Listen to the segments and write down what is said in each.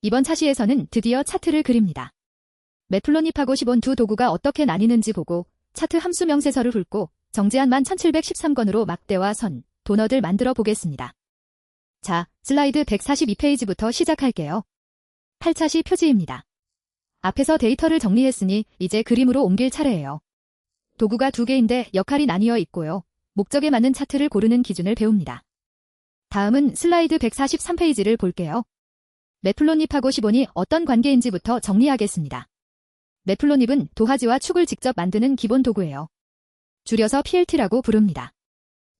이번 차시에서는 드디어 차트를 그립니다. 매플로닙하고 시본 두 도구가 어떻게 나뉘는지 보고 차트 함수 명세서를 훑고 정제한만 1713건으로 막대와 선, 도넛을 만들어 보겠습니다. 자, 슬라이드 142페이지부터 시작할게요. 8차시 표지입니다. 앞에서 데이터를 정리했으니 이제 그림으로 옮길 차례예요. 도구가 두 개인데 역할이 나뉘어 있고요. 목적에 맞는 차트를 고르는 기준을 배웁니다. 다음은 슬라이드 143페이지를 볼게요. 매플로닙하고 시본이 어떤 관계인지부터 정리하겠습니다. 매플로닙은 도화지와 축을 직접 만드는 기본 도구예요. 줄여서 PLT라고 부릅니다.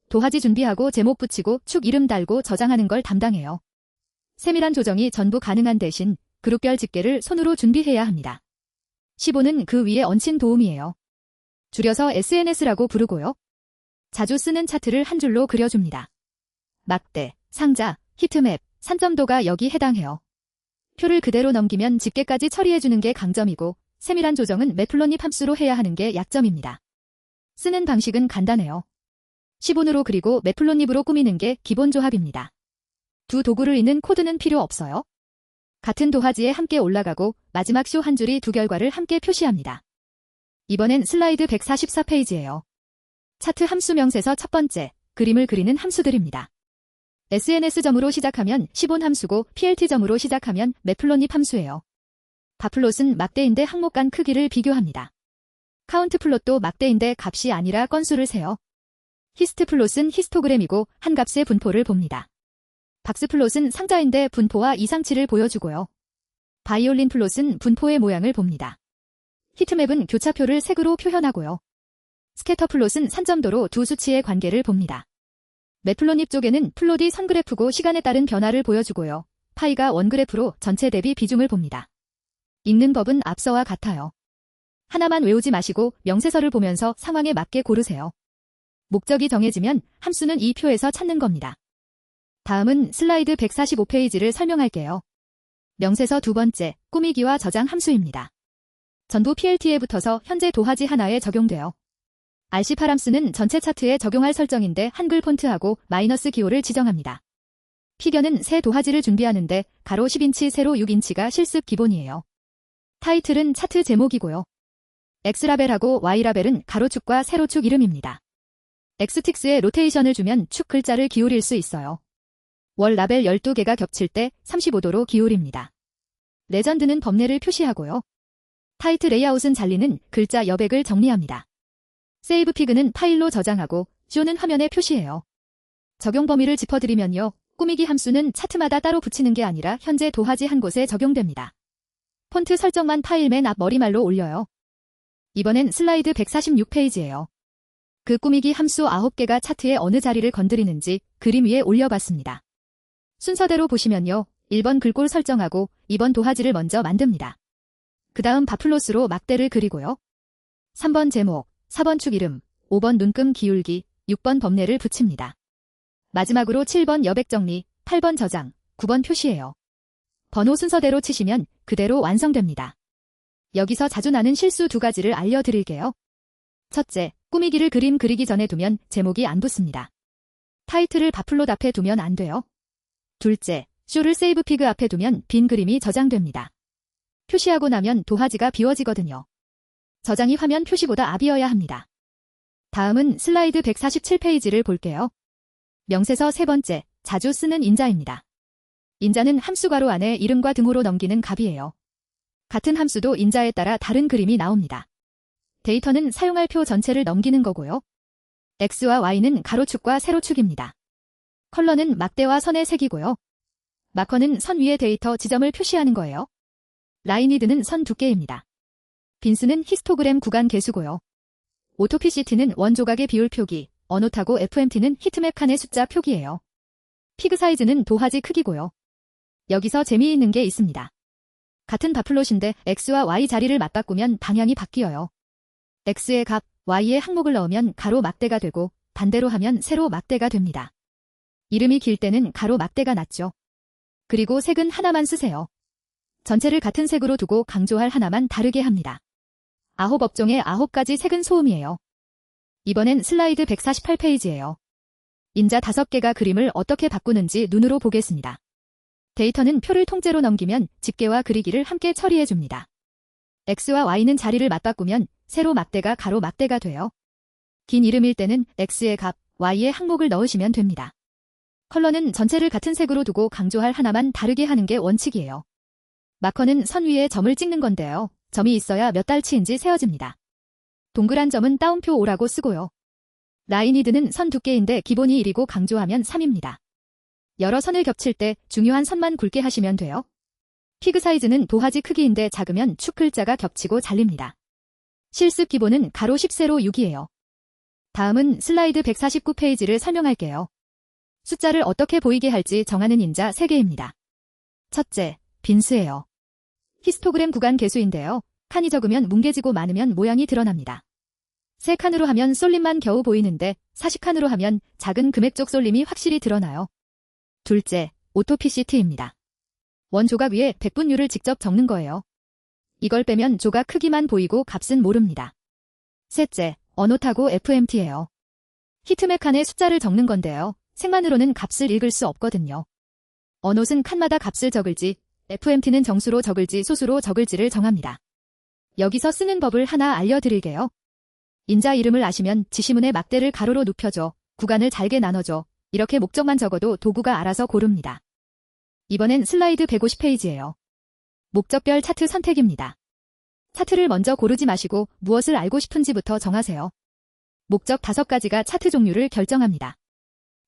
도화지 준비하고 제목 붙이고 축 이름 달고 저장하는 걸 담당해요. 세밀한 조정이 전부 가능한 대신 그룹별 집계를 손으로 준비해야 합니다. 시본은 그 위에 얹힌 도움이에요. 줄여서 SNS라고 부르고요. 자주 쓰는 차트를 한 줄로 그려줍니다. 막대, 상자, 히트맵, 산점도가 여기 해당해요. 표를 그대로 넘기면 집계까지 처리해주는 게 강점이고 세밀한 조정은 매플로닙 함수로 해야 하는 게 약점입니다. 쓰는 방식은 간단해요. 시본으로 그리고 매플로닙으로 꾸미는 게 기본 조합입니다. 두 도구를 잇는 코드는 필요 없어요. 같은 도화지에 함께 올라가고 마지막 쇼 한 줄이 두 결과를 함께 표시합니다. 이번엔 슬라이드 144페이지예요. 차트 함수 명세서 첫 번째, 그림을 그리는 함수들입니다. SNS점으로 시작하면 시본 함수고 PLT점으로 시작하면 매플로닙 함수예요. 바플롯은 막대인데 항목 간 크기를 비교합니다. 카운트 플롯도 막대인데 값이 아니라 건수를 세요. 히스트 플롯은 히스토그램이고 한 값의 분포를 봅니다. 박스 플롯은 상자인데 분포와 이상치를 보여주고요. 바이올린 플롯은 분포의 모양을 봅니다. 히트맵은 교차표를 색으로 표현하고요. 스캐터 플롯은 산점도로 두 수치의 관계를 봅니다. 매플로닙 쪽에는 플롯이 선그래프고 시간에 따른 변화를 보여주고요. 파이가 원그래프로 전체 대비 비중을 봅니다. 읽는 법은 앞서와 같아요. 하나만 외우지 마시고 명세서를 보면서 상황에 맞게 고르세요. 목적이 정해지면 함수는 이 표에서 찾는 겁니다. 다음은 슬라이드 145페이지를 설명할게요. 명세서 두 번째, 꾸미기와 저장 함수입니다. 전부 PLT에 붙어서 현재 도화지 하나에 적용돼요. RC8 함수는 전체 차트에 적용할 설정인데 한글 폰트하고 마이너스 기호를 지정합니다. 피겨는 새 도화지를 준비하는데 가로 10인치, 세로 6인치가 실습 기본이에요. 타이틀은 차트 제목이고요. X라벨하고 Y라벨은 가로축과 세로축 이름입니다. X틱스에 로테이션을 주면 축 글자를 기울일 수 있어요. 월 라벨 12개가 겹칠 때 35도로 기울입니다. 레전드는 범례를 표시하고요. 타이틀 레이아웃은 잘리는 글자 여백을 정리합니다. 세이브 피그는 파일로 저장하고 쇼는 화면에 표시해요. 적용 범위를 짚어드리면요. 꾸미기 함수는 차트마다 따로 붙이는 게 아니라 현재 도화지 한 곳에 적용됩니다. 폰트 설정만 파일 맨 앞 머리말로 올려요. 이번엔 슬라이드 146페이지예요. 그 꾸미기 함수 9개가 차트의 어느 자리를 건드리는지 그림 위에 올려봤습니다. 순서대로 보시면요. 1번 글꼴 설정하고 2번 도화지를 먼저 만듭니다. 그 다음 바플롯으로 막대를 그리고요. 3번 제목, 4번 축 이름, 5번 눈금 기울기, 6번 범례를 붙입니다. 마지막으로 7번 여백 정리, 8번 저장, 9번 표시예요. 번호 순서대로 치시면 그대로 완성됩니다. 여기서 자주 나는 실수 두 가지를 알려드릴게요. 첫째, 꾸미기를 그림 그리기 전에 두면 제목이 안 붙습니다. 타이틀을 바플롯 앞에 두면 안 돼요. 둘째, 쇼를 세이브 피그 앞에 두면 빈 그림이 저장됩니다. 표시하고 나면 도화지가 비워지거든요. 저장이 화면 표시보다 앞이어야 합니다. 다음은 슬라이드 147페이지를 볼게요. 명세서 세 번째, 자주 쓰는 인자입니다. 인자는 함수 괄호 안에 이름과 등호로 넘기는 값이에요. 같은 함수도 인자에 따라 다른 그림이 나옵니다. 데이터는 사용할 표 전체를 넘기는 거고요. X와 Y는 가로축과 세로축입니다. 컬러는 막대와 선의 색이고요. 마커는 선 위에 데이터 지점을 표시하는 거예요. 라인위드는 선 두께입니다. 빈스는 히스토그램 구간 개수고요. 오토피시티는 원 조각의 비율 표기, 어노타고 FMT는 히트맵 칸의 숫자 표기예요. 피그 사이즈는 도화지 크기고요. 여기서 재미있는 게 있습니다. 같은 바플롯인데 X와 Y 자리를 맞바꾸면 방향이 바뀌어요. X의 값, Y의 항목을 넣으면 가로 막대가 되고 반대로 하면 세로 막대가 됩니다. 이름이 길 때는 가로 막대가 낫죠. 그리고 색은 하나만 쓰세요. 전체를 같은 색으로 두고 강조할 하나만 다르게 합니다. 9업종의 9가지 색은 소음이에요. 이번엔 슬라이드 148페이지예요. 인자 5개가 그림을 어떻게 바꾸는지 눈으로 보겠습니다. 데이터는 표를 통째로 넘기면 집계와 그리기를 함께 처리해줍니다. X와 Y는 자리를 맞바꾸면 세로 막대가 가로 막대가 돼요. 긴 이름일 때는 X의 값, Y의 항목을 넣으시면 됩니다. 컬러는 전체를 같은 색으로 두고 강조할 하나만 다르게 하는 게 원칙이에요. 마커는 선 위에 점을 찍는 건데요. 점이 있어야 몇 달치인지 세어집니다. 동그란 점은 따옴표 5라고 쓰고요. 라인이드는 선 두께인데 기본이 1이고 강조하면 3입니다. 여러 선을 겹칠 때 중요한 선만 굵게 하시면 돼요. 피그 사이즈는 도화지 크기인데 작으면 축 글자가 겹치고 잘립니다. 실습 기본은 가로 10세로 6이에요. 다음은 슬라이드 149페이지를 설명할게요. 숫자를 어떻게 보이게 할지 정하는 인자 3개입니다. 첫째, 빈수예요. 히스토그램 구간 개수인데요. 칸이 적으면 뭉개지고 많으면 모양이 드러납니다. 3칸으로 하면 쏠림만 겨우 보이는데 40칸으로 하면 작은 금액 쪽 쏠림이 확실히 드러나요. 둘째, 오토PCT입니다. 원 조각 위에 백분율을 직접 적는 거예요. 이걸 빼면 조각 크기만 보이고 값은 모릅니다. 셋째, 어노타고 FMT예요. 히트맵 칸에 숫자를 적는 건데요. 색만으로는 값을 읽을 수 없거든요. 어노트는 칸마다 값을 적을지, FMT는 정수로 적을지 소수로 적을지를 정합니다. 여기서 쓰는 법을 하나 알려드릴게요. 인자 이름을 아시면 지시문에 막대를 가로로 눕혀줘, 구간을 잘게 나눠줘, 이렇게 목적만 적어도 도구가 알아서 고릅니다. 이번엔 슬라이드 150페이지예요. 목적별 차트 선택입니다. 차트를 먼저 고르지 마시고 무엇을 알고 싶은지부터 정하세요. 목적 5가지가 차트 종류를 결정합니다.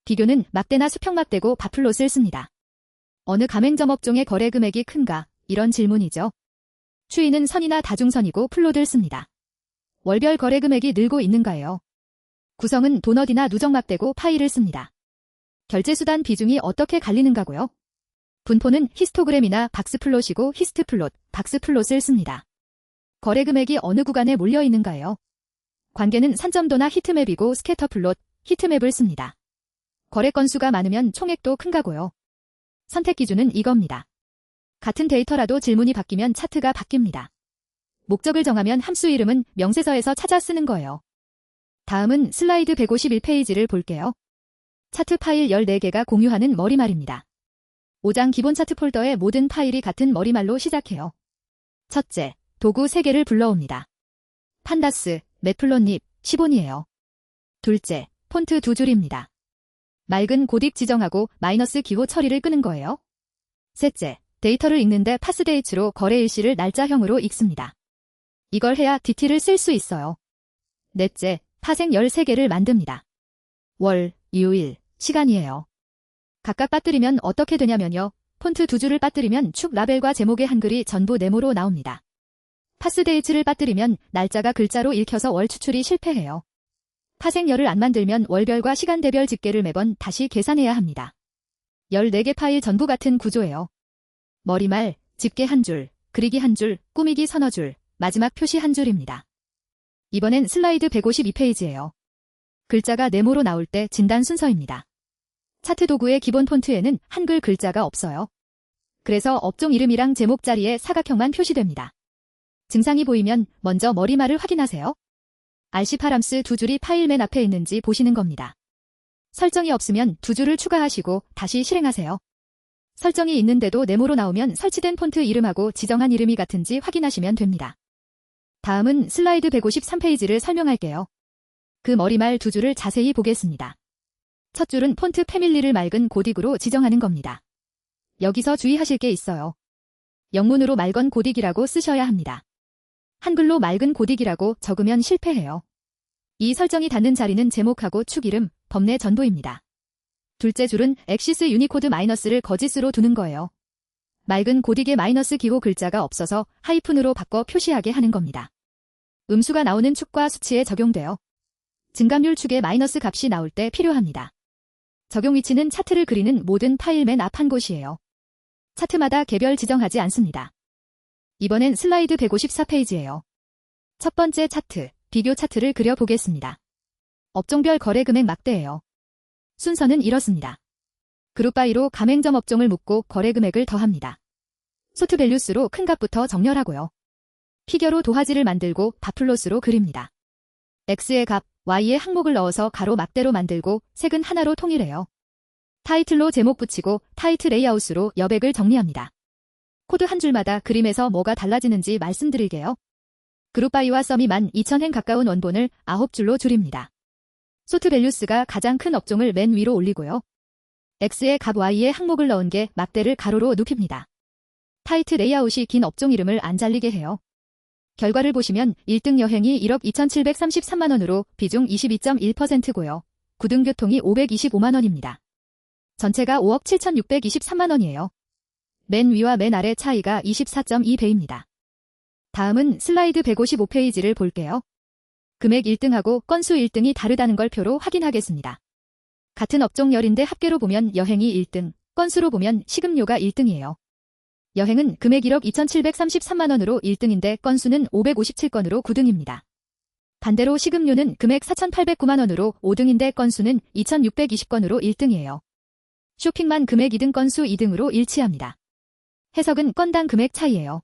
비교는 막대나 수평막대고 바플롯을 씁니다. 어느 가맹점 업종의 거래 금액이 큰가? 이런 질문이죠. 추이는 선이나 다중선이고 플롯을 씁니다. 월별 거래 금액이 늘고 있는가요? 구성은 도넛이나 누적막대고 파일을 씁니다. 결제수단 비중이 어떻게 갈리는가고요? 분포는 히스토그램이나 박스플롯이고 히스트플롯, 박스플롯을 씁니다. 거래 금액이 어느 구간에 몰려 있는가요? 관계는 산점도나 히트맵이고 스캐터플롯, 히트맵을 씁니다. 거래 건수가 많으면 총액도 큰가고요. 선택 기준은 이겁니다. 같은 데이터라도 질문이 바뀌면 차트가 바뀝니다. 목적을 정하면 함수 이름은 명세서에서 찾아 쓰는 거예요. 다음은 슬라이드 151페이지를 볼게요. 차트 파일 14개가 공유하는 머리말입니다. 5장 기본 차트 폴더의 모든 파일이 같은 머리말로 시작해요. 첫째, 도구 3개를 불러옵니다. 판다스, 매플롯립, 시본이에요. 둘째, 폰트 2줄입니다. 맑은 고딕 지정하고 마이너스 기호 처리를 끄는 거예요. 셋째, 데이터를 읽는데 파스데이츠로 거래 일시를 날짜형으로 읽습니다. 이걸 해야 DT를 쓸 수 있어요. 넷째, 파생 13개를 만듭니다. 월, 요일, 시간이에요. 각각 빠뜨리면 어떻게 되냐면요. 폰트 2줄을 빠뜨리면 축 라벨과 제목의 한글이 전부 네모로 나옵니다. 파스데이츠를 빠뜨리면 날짜가 글자로 읽혀서 월 추출이 실패해요. 파생열을 안 만들면 월별과 시간대별 집계를 매번 다시 계산해야 합니다. 14개 파일 전부 같은 구조예요. 머리말, 집계 한 줄, 그리기 한 줄, 꾸미기 서너 줄, 마지막 표시 한 줄입니다. 이번엔 슬라이드 152페이지예요. 글자가 네모로 나올 때 진단 순서입니다. 차트 도구의 기본 폰트에는 한글 글자가 없어요. 그래서 업종 이름이랑 제목 자리에 사각형만 표시됩니다. 증상이 보이면 먼저 머리말을 확인하세요. RC 파람스 2줄이 파일 맨 앞에 있는지 보시는 겁니다. 설정이 없으면 2줄을 추가하시고 다시 실행하세요. 설정이 있는데도 네모로 나오면 설치된 폰트 이름하고 지정한 이름이 같은지 확인하시면 됩니다. 다음은 슬라이드 153페이지를 설명할게요. 그 머리말 2줄을 자세히 보겠습니다. 첫 줄은 폰트 패밀리를 맑은 고딕으로 지정하는 겁니다. 여기서 주의하실 게 있어요. 영문으로 맑은 고딕이라고 쓰셔야 합니다. 한글로 맑은 고딕이라고 적으면 실패해요. 이 설정이 닿는 자리는 제목하고 축 이름, 법내 전도입니다. 둘째 줄은 엑시스 유니코드 마이너스를 거짓으로 두는 거예요. 맑은 고딕에 마이너스 기호 글자가 없어서 하이픈으로 바꿔 표시하게 하는 겁니다. 음수가 나오는 축과 수치에 적용돼요. 증감률 축에 마이너스 값이 나올 때 필요합니다. 적용 위치는 차트를 그리는 모든 파일 맨 앞 한 곳이에요. 차트마다 개별 지정하지 않습니다. 이번엔 슬라이드 154페이지예요. 첫 번째 차트, 비교 차트를 그려보겠습니다. 업종별 거래 금액 막대예요. 순서는 이렇습니다. 그룹 바이로 가맹점 업종을 묻고 거래 금액을 더합니다. 소트 밸류스로 큰 값부터 정렬하고요. 피겨로 도화지를 만들고 바플롯으로 그립니다. X의 값, Y의 항목을 넣어서 가로 막대로 만들고 색은 하나로 통일해요. 타이틀로 제목 붙이고 타이트 레이아웃으로 여백을 정리합니다. 코드 한 줄마다 그림에서 뭐가 달라지는지 말씀드릴게요. 그룹바이와 썸이 12,000행 가까운 원본을 9줄로 줄입니다. 소트 밸류스가 가장 큰 업종을 맨 위로 올리고요. X에 값 Y에 항목을 넣은 게 막대를 가로로 눕힙니다. 타이트 레이아웃이 긴 업종 이름을 안 잘리게 해요. 결과를 보시면 1등 여행이 1억 2,733만원으로 비중 22.1%고요. 9등 교통이 525만원입니다. 전체가 5억 7,623만원이에요. 맨 위와 맨 아래 차이가 24.2배입니다. 다음은 슬라이드 155페이지를 볼게요. 금액 1등하고 건수 1등이 다르다는 걸 표로 확인하겠습니다. 같은 업종 열인데 합계로 보면 여행이 1등, 건수로 보면 식음료가 1등이에요. 여행은 금액 1억 2,733만원으로 1등인데 건수는 557건으로 9등입니다. 반대로 식음료는 금액 4,809만원으로 5등인데 건수는 2,620건으로 1등이에요. 쇼핑만 금액 2등 건수 2등으로 일치합니다. 해석은 건당 금액 차이예요.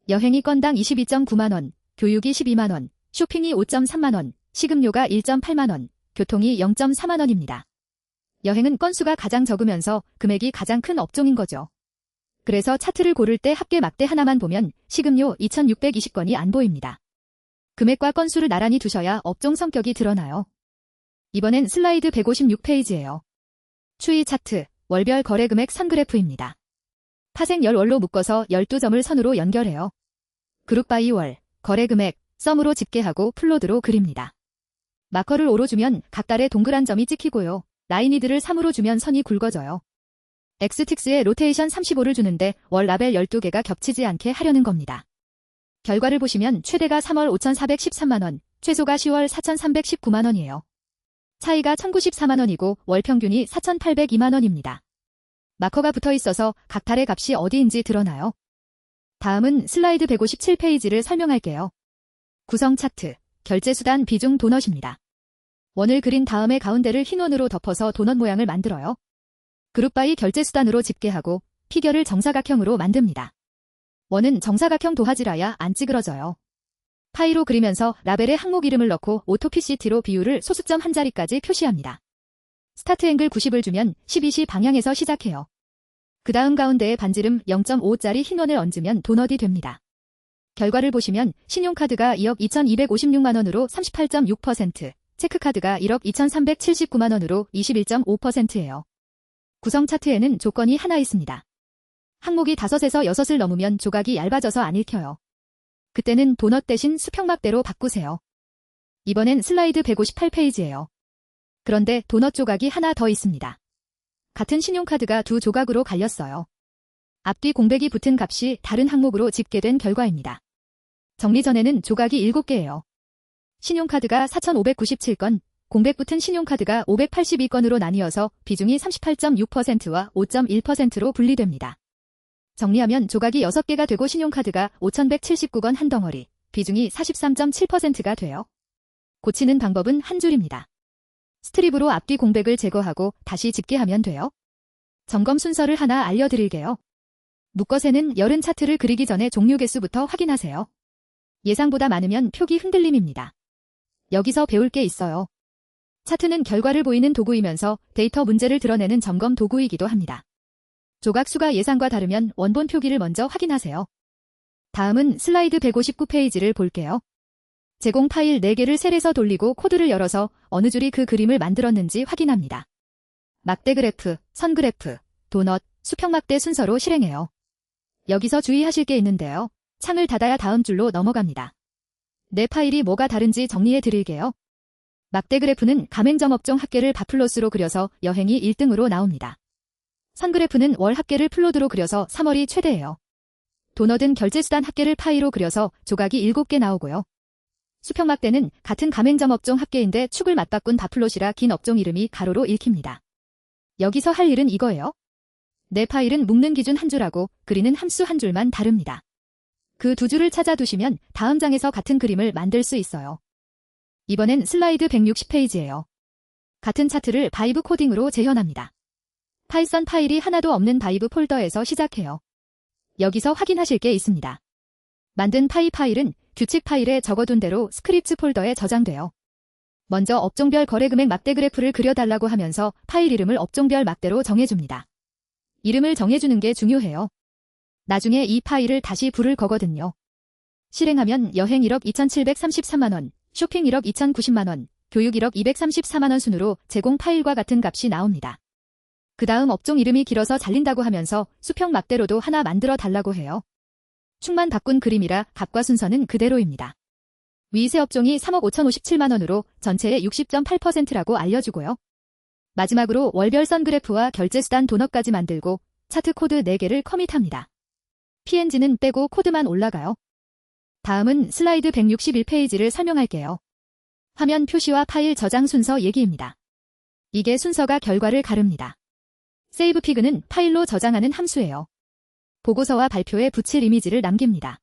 여행이 건당 22.9만원, 교육이 12만원, 쇼핑이 5.3만원, 식음료가 1.8만원, 교통이 0.4만원입니다. 여행은 건수가 가장 적으면서 금액이 가장 큰 업종인 거죠. 그래서 차트를 고를 때 합계 막대 하나만 보면 식음료 2,620건이 안 보입니다. 금액과 건수를 나란히 두셔야 업종 성격이 드러나요. 이번엔 슬라이드 156페이지예요. 추이 차트, 월별 거래 금액 선 그래프입니다. 파생 10월로 묶어서 12점을 선으로 연결해요. 그룹 바이 월, 거래 금액, 썸으로 집계하고 플로드로 그립니다. 마커를 5로 주면 각 달에 동그란 점이 찍히고요. 라인이드를 3으로 주면 선이 굵어져요. X틱스에 로테이션 35를 주는데 월 라벨 12개가 겹치지 않게 하려는 겁니다. 결과를 보시면 최대가 3월 5,413만원, 최소가 10월 4,319만원이에요. 차이가 1,094만원이고 월 평균이 4,802만원입니다. 마커가 붙어 있어서 각 달의 값이 어디인지 드러나요. 다음은 슬라이드 157페이지를 설명할게요. 구성 차트, 결제수단 비중 도넛입니다. 원을 그린 다음에 가운데를 흰 원으로 덮어서 도넛 모양을 만들어요. 그룹바이 결제수단으로 집계하고 피겨를 정사각형으로 만듭니다. 원은 정사각형 도화지라야 안 찌그러져요. 파이로 그리면서 라벨에 항목 이름을 넣고 오토PCT로 비율을 소수점 한 자리까지 표시합니다. 스타트 앵글 90을 주면 12시 방향에서 시작해요. 그 다음 가운데에 반지름 0.5짜리 흰 원을 얹으면 도넛이 됩니다. 결과를 보시면 신용카드가 2억 2,256만원으로 38.6%, 체크카드가 1억 2,379만원으로 21.5%예요. 구성 차트에는 조건이 하나 있습니다. 항목이 5에서 6을 넘으면 조각이 얇아져서 안 읽혀요. 그때는 도넛 대신 수평막대로 바꾸세요. 이번엔 슬라이드 158페이지예요. 그런데 도넛 조각이 하나 더 있습니다. 같은 신용카드가 두 조각으로 갈렸어요. 앞뒤 공백이 붙은 값이 다른 항목으로 집계된 결과입니다. 정리 전에는 조각이 7개예요. 신용카드가 4,597건, 공백 붙은 신용카드가 582건으로 나뉘어서 비중이 38.6%와 5.1%로 분리됩니다. 정리하면 조각이 6개가 되고 신용카드가 5,179건 한 덩어리, 비중이 43.7%가 돼요. 고치는 방법은 한 줄입니다. 스트립으로 앞뒤 공백을 제거하고 다시 집계하면 돼요. 점검 순서를 하나 알려드릴게요. 묶어세는 열은 차트를 그리기 전에 종류 개수부터 확인하세요. 예상보다 많으면 표기 흔들림입니다. 여기서 배울 게 있어요. 차트는 결과를 보이는 도구이면서 데이터 문제를 드러내는 점검 도구이기도 합니다. 조각 수가 예상과 다르면 원본 표기를 먼저 확인하세요. 다음은 슬라이드 159페이지를 볼게요. 제공 파일 4개를 셀에서 돌리고 코드를 열어서 어느 줄이 그 그림을 만들었는지 확인합니다. 막대 그래프, 선 그래프, 도넛, 수평막대 순서로 실행해요. 여기서 주의하실 게 있는데요. 창을 닫아야 다음 줄로 넘어갑니다. 내 파일이 뭐가 다른지 정리해 드릴게요. 막대 그래프는 가맹점 업종 합계를 바플롯으로 그려서 여행이 1등으로 나옵니다. 선 그래프는 월 합계를 플롯으로 그려서 3월이 최대예요. 도넛은 결제수단 합계를 파이로 그려서 조각이 7개 나오고요. 수평막대는 같은 가맹점 업종 합계인데 축을 맞바꾼 바플롯이라 긴 업종 이름이 가로로 읽힙니다. 여기서 할 일은 이거예요. 내 파일은 묶는 기준 한 줄하고 그리는 함수 한 줄만 다릅니다. 그 두 줄을 찾아두시면 다음 장에서 같은 그림을 만들 수 있어요. 이번엔 슬라이드 160페이지예요. 같은 차트를 바이브 코딩으로 재현합니다. 파이썬 파일이 하나도 없는 바이브 폴더에서 시작해요. 여기서 확인하실 게 있습니다. 만든 파일은 규칙 파일에 적어둔 대로 스크립트 폴더에 저장돼요. 먼저 업종별 거래금액 막대 그래프를 그려달라고 하면서 파일 이름을 업종별 막대로 정해줍니다. 이름을 정해주는 게 중요해요. 나중에 이 파일을 다시 불을 거거든요. 실행하면 여행 1억 2,733만원, 쇼핑 1억 2,090만원, 교육 1억 234만원 순으로 제공 파일과 같은 값이 나옵니다. 그 다음 업종 이름이 길어서 잘린다고 하면서 수평 막대로도 하나 만들어 달라고 해요. 축만 바꾼 그림이라 값과 순서는 그대로입니다. 위 세 업종이 3억 5,057만원으로 전체의 60.8%라고 알려주고요. 마지막으로 월별 선 그래프와 결제수단 도넛까지 만들고 차트 코드 4개를 커밋합니다. PNG는 빼고 코드만 올라가요. 다음은 슬라이드 161페이지를 설명할게요. 화면 표시와 파일 저장 순서 얘기입니다. 이게 순서가 결과를 가릅니다. 세이브 피그는 파일로 저장하는 함수예요. 보고서와 발표에 붙일 이미지를 남깁니다.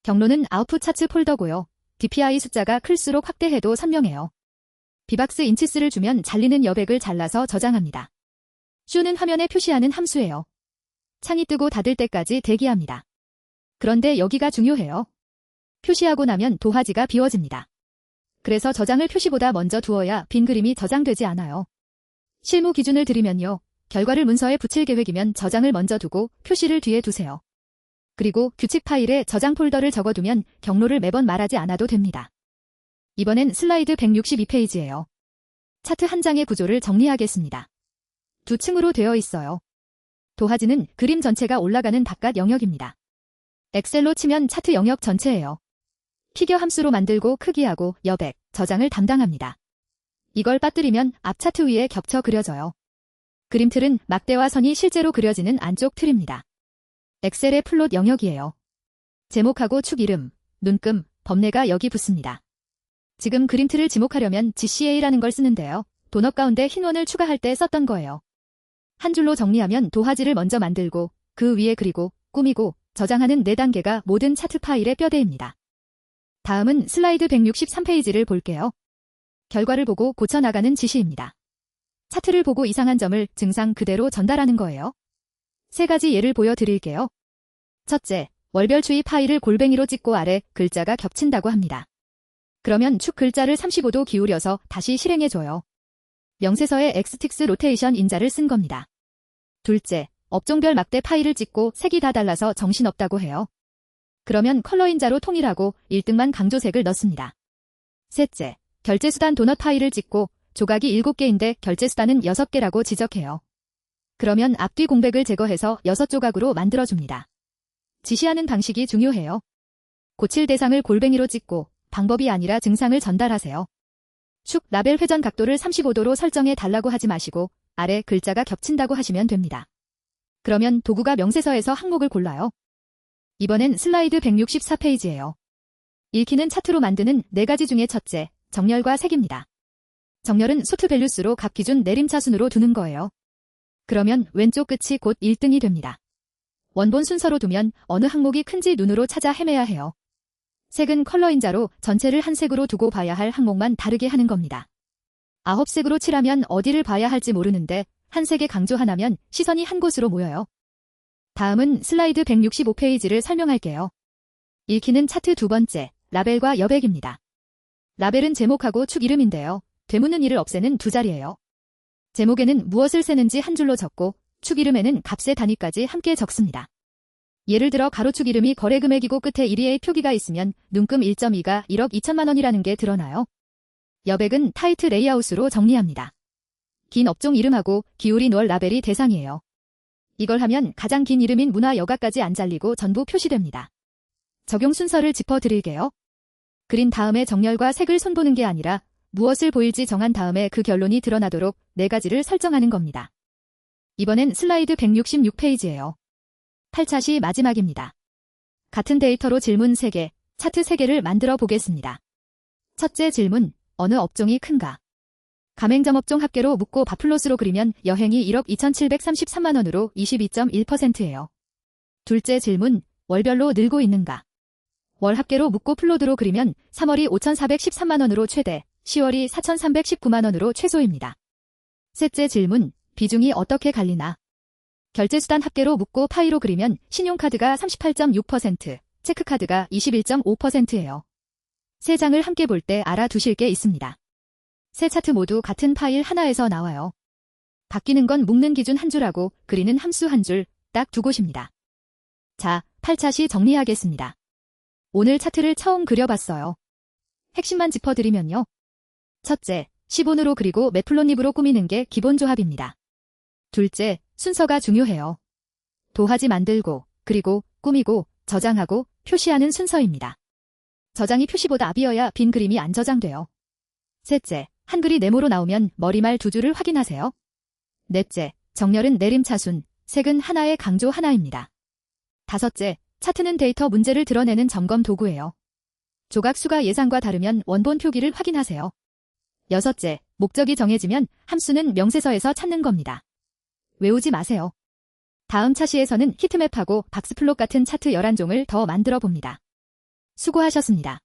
경로는 아웃풋 차트 폴더고요. DPI 숫자가 클수록 확대해도 선명해요. 비박스 인치스를 주면 잘리는 여백을 잘라서 저장합니다. 쇼는 화면에 표시하는 함수예요. 창이 뜨고 닫을 때까지 대기합니다. 그런데 여기가 중요해요. 표시하고 나면 도화지가 비워집니다. 그래서 저장을 표시보다 먼저 두어야 빈 그림이 저장되지 않아요. 실무 기준을 드리면요. 결과를 문서에 붙일 계획이면 저장을 먼저 두고 표시를 뒤에 두세요. 그리고 규칙 파일에 저장 폴더를 적어두면 경로를 매번 말하지 않아도 됩니다. 이번엔 슬라이드 162페이지예요. 차트 한 장의 구조를 정리하겠습니다. 두 층으로 되어 있어요. 도화지는 그림 전체가 올라가는 바깥 영역입니다. 엑셀로 치면 차트 영역 전체예요. 피겨 함수로 만들고 크기하고 여백, 저장을 담당합니다. 이걸 빠뜨리면 앞 차트 위에 겹쳐 그려져요. 그림 틀은 막대와 선이 실제로 그려지는 안쪽 틀입니다. 엑셀의 플롯 영역이에요. 제목하고 축 이름, 눈금, 범례가 여기 붙습니다. 지금 그림 틀을 지목하려면 GCA라는 걸 쓰는데요. 도넛 가운데 흰 원을 추가할 때 썼던 거예요. 한 줄로 정리하면 도화지를 먼저 만들고 그 위에 그리고 꾸미고 저장하는 4단계가 모든 차트 파일의 뼈대입니다. 다음은 슬라이드 163페이지를 볼게요. 결과를 보고 고쳐나가는 지시입니다. 차트를 보고 이상한 점을 증상 그대로 전달하는 거예요. 3가지 예를 보여드릴게요. 첫째, 월별 추이 파일을 골뱅이로 찍고 아래 글자가 겹친다고 합니다. 그러면 축 글자를 35도 기울여서 다시 실행해줘요. 명세서에 엑스틱스 로테이션 인자를 쓴 겁니다. 둘째, 업종별 막대 파일을 찍고 색이 다 달라서 정신없다고 해요. 그러면 컬러 인자로 통일하고 1등만 강조색을 넣습니다. 셋째, 결제수단 도넛 파일을 찍고 조각이 7개인데 결제수단은 6개라고 지적해요. 그러면 앞뒤 공백을 제거해서 6조각으로 만들어줍니다. 지시하는 방식이 중요해요. 고칠 대상을 골뱅이로 찍고 방법이 아니라 증상을 전달하세요. 축 라벨 회전 각도를 35도로 설정해 달라고 하지 마시고 아래 글자가 겹친다고 하시면 됩니다. 그러면 도구가 명세서에서 항목을 골라요. 이번엔 슬라이드 164페이지예요. 읽히는 차트로 만드는 4가지 중에 첫째, 정렬과 색입니다. 정렬은 소트 밸류스로 값 기준 내림차순으로 두는 거예요. 그러면 왼쪽 끝이 곧 1등이 됩니다. 원본 순서로 두면 어느 항목이 큰지 눈으로 찾아 헤매야 해요. 색은 컬러 인자로 전체를 한 색으로 두고 봐야 할 항목만 다르게 하는 겁니다. 9색으로 칠하면 어디를 봐야 할지 모르는데 한 색에 강조 하나면 시선이 한 곳으로 모여요. 다음은 슬라이드 165페이지를 설명할게요. 읽히는 차트 두 번째, 라벨과 여백입니다. 라벨은 제목하고 축 이름인데요. 되묻는 일을 없애는 두 자리예요. 제목에는 무엇을 세는지 한 줄로 적고 축 이름에는 값의 단위까지 함께 적습니다. 예를 들어 가로축 이름이 거래 금액이고 끝에 1위의 표기가 있으면 눈금 1.2가 1억 2천만 원이라는 게 드러나요. 여백은 타이트 레이아웃으로 정리합니다. 긴 업종 이름하고 기울인 월 라벨이 대상이에요. 이걸 하면 가장 긴 이름인 문화 여가까지 안 잘리고 전부 표시됩니다. 적용 순서를 짚어드릴게요. 그린 다음에 정렬과 색을 손보는 게 아니라 무엇을 보일지 정한 다음에 그 결론이 드러나도록 4가지를 설정하는 겁니다. 이번엔 슬라이드 166페이지예요. 8차시 마지막입니다. 같은 데이터로 질문 3개, 차트 3개를 만들어 보겠습니다. 첫째 질문, 어느 업종이 큰가? 가맹점 업종 합계로 묶고 바플롯으로 그리면 여행이 1억 2,733만 원으로 22.1%예요. 둘째 질문, 월별로 늘고 있는가? 월 합계로 묶고 플롯으로 그리면 3월이 5,413만 원으로 최대, 10월이 4,319만 원으로 최소입니다. 셋째 질문, 비중이 어떻게 갈리나? 결제수단 합계로 묶고 파이로 그리면 신용카드가 38.6%, 체크카드가 21.5%예요. 세 장을 함께 볼 때 알아두실 게 있습니다. 세 차트 모두 같은 파일 하나에서 나와요. 바뀌는 건 묶는 기준 한 줄하고 그리는 함수 한 줄, 딱 두 곳입니다. 자, 8차시 정리하겠습니다. 오늘 차트를 처음 그려봤어요. 핵심만 짚어드리면요. 첫째, 시본으로 그리고 매플롯립으로 꾸미는 게 기본 조합입니다. 둘째, 순서가 중요해요. 도화지 만들고, 그리고 꾸미고, 저장하고, 표시하는 순서입니다. 저장이 표시보다 앞이어야 빈 그림이 안 저장돼요. 셋째, 한글이 네모로 나오면 머리말 두 줄을 확인하세요. 넷째, 정렬은 내림차순, 색은 하나에 강조 하나입니다. 다섯째, 차트는 데이터 문제를 드러내는 점검 도구예요. 조각 수가 예상과 다르면 원본 표기를 확인하세요. 여섯째, 목적이 정해지면 함수는 명세서에서 찾는 겁니다. 외우지 마세요. 다음 차시에서는 히트맵하고 박스플롯 같은 차트 11종을 더 만들어 봅니다. 수고하셨습니다.